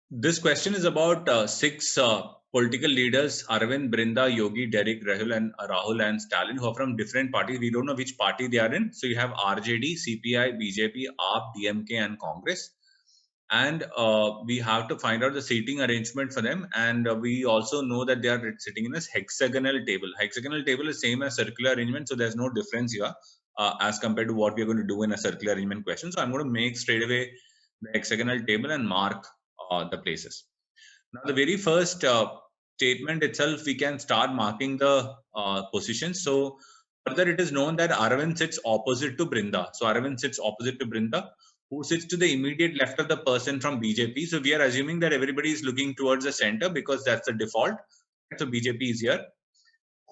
This question is about six political leaders: Arvind, Brinda, Yogi, Derek, Rahul, and Stalin, who are from different parties. We don't know which party they are in. So you have RJD, CPI, BJP, AAP, DMK, and Congress. And we have to find out the seating arrangement for them. And we also know that they are sitting in this hexagonal table. Hexagonal table is same as circular arrangement, so there's no difference here as compared to what we are going to do in a circular arrangement question. So I'm going to make straight away the hexagonal table and mark the places. Now, the very first statement itself, we can start marking the positions. So further, it is known that Arvind sits opposite to Brinda. So Arvind sits opposite to Brinda, who sits to the immediate left of the person from BJP. So we are assuming that everybody is looking towards the center because that's the default. So BJP is here.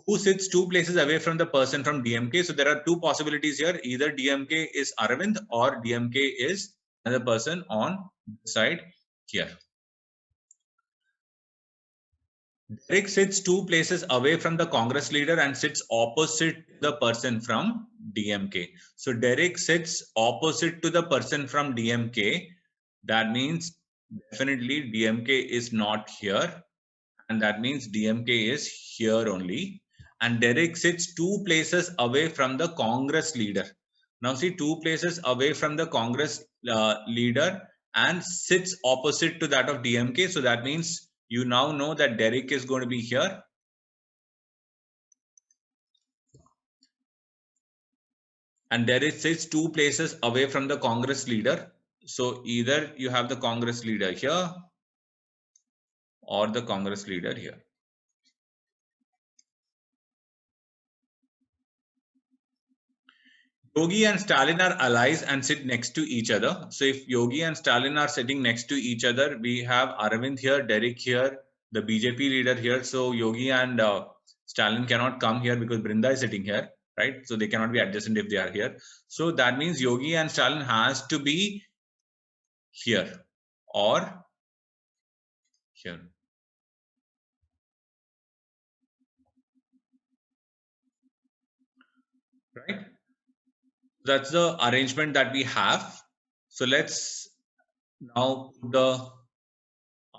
Who sits two places away from the person from DMK? So there are two possibilities here. Either DMK is Arvind or DMK is another person on the side here. Derek sits two places away from the Congress leader and sits opposite the person from DMK. So Derek sits opposite to the person from DMK. That means definitely DMK is not here. And that means DMK is here only. And Derek sits two places away from the Congress leader. Now see, two places away from the Congress leader and sits opposite to that of DMK. So that means you now know that Derek is going to be here. And Derek sits two places away from the Congress leader. So either you have the Congress leader here or the Congress leader here. Yogi and Stalin are allies and sit next to each other. So if Yogi and Stalin are sitting next to each other, we have Arvind here, Derek here, the BJP leader here. So Yogi and Stalin cannot come here because Brinda is sitting here, right? So they cannot be adjacent if they are here. So that means Yogi and Stalin has to be here or here. Right? That's the arrangement that we have. So let's now put the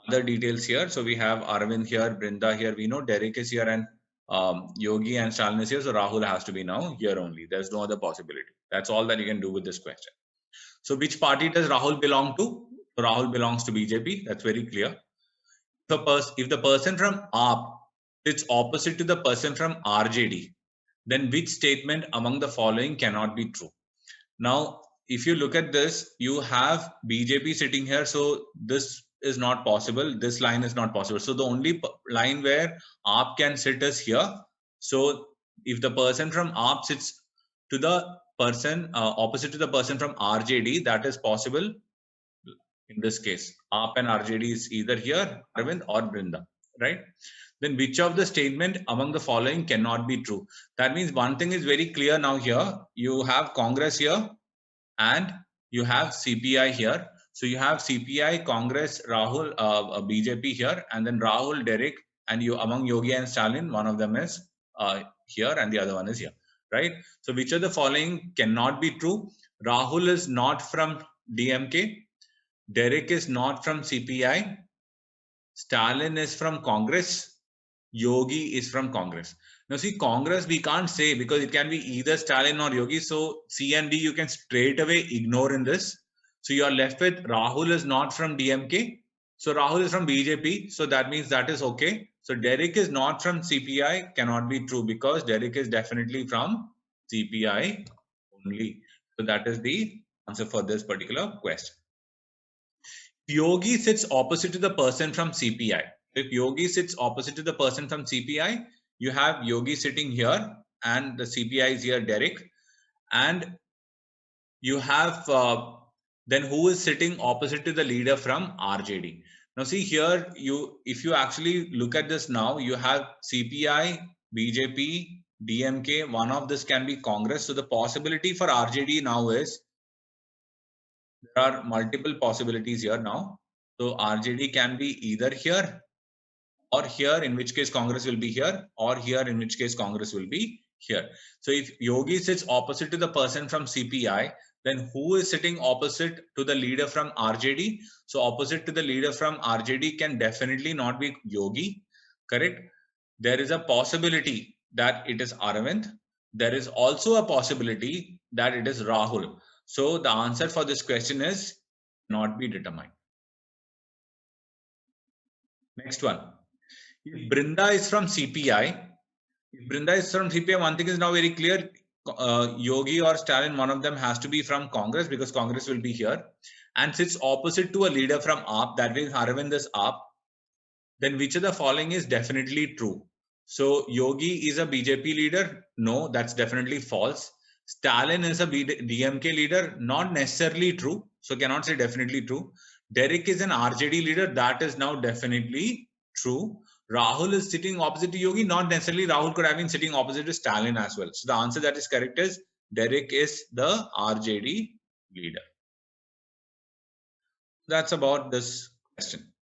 other details here. So we have Arvind here, Brinda here. We know Derek is here and Yogi and Stalin is here. So Rahul has to be now here only. There's no other possibility. That's all that you can do with this question. So which party does Rahul belong to? Rahul belongs to BJP. That's very clear. If the person from AAP sits opposite to the person from RJD, then which statement among the following cannot be true? Now, if you look at this, you have BJP sitting here. So this is not possible. This line is not possible. So the only line where AAP can sit is here. So if the person from AAP sits to the person opposite to the person from RJD, that is possible. In this case, AAP and RJD is either here, Arvind or Brinda, right? Then which of the statement among the following cannot be true? That means one thing is very clear now here. You have Congress here and you have CPI here. So you have CPI, Congress, Rahul, BJP here, and then Rahul, Derek, and you among Yogi and Stalin, one of them is here and the other one is here, right? So which of the following cannot be true? Rahul is not from DMK. Derek is not from CPI. Stalin is from Congress. Yogi is from Congress. Now see, Congress we can't say because it can be either Stalin or Yogi. So C and D you can straight away ignore in this. So you are left with Rahul is not from DMK. So Rahul is from BJP. So that means that is okay. So Derek is not from CPI cannot be true because Derek is definitely from CPI only. So that is the answer for this particular question. Yogi sits opposite to the person from CPI. If Yogi sits opposite to the person from CPI, you have Yogi sitting here and the CPI is here, Derek. And you have then who is sitting opposite to the leader from RJD. Now see here, if you actually look at this now, you have CPI, BJP, DMK, one of this can be Congress. So the possibility for RJD now is there are multiple possibilities here now. So RJD can be either here or here, in which case Congress will be here, or here, in which case Congress will be here. So if Yogi sits opposite to the person from CPI, then who is sitting opposite to the leader from RJD? So opposite to the leader from RJD can definitely not be Yogi, correct? There is a possibility that it is Aravind. There is also a possibility that it is Rahul. So the answer for this question is not be determined. Next one. If Brinda is from CPI, one thing is now very clear. Yogi or Stalin, one of them has to be from Congress because Congress will be here and sits opposite to a leader from AAP. That means Aravind is AAP. Then which of the following is definitely true? So Yogi is a BJP leader. No, that's definitely false. Stalin is a DMK leader. Not necessarily true. So cannot say definitely true. Derek is an RJD leader. That is now definitely true. Rahul is sitting opposite to Yogi. Not necessarily. Rahul could have been sitting opposite to Stalin as well. So the answer that is correct is Derek is the RJD leader. That's about this question.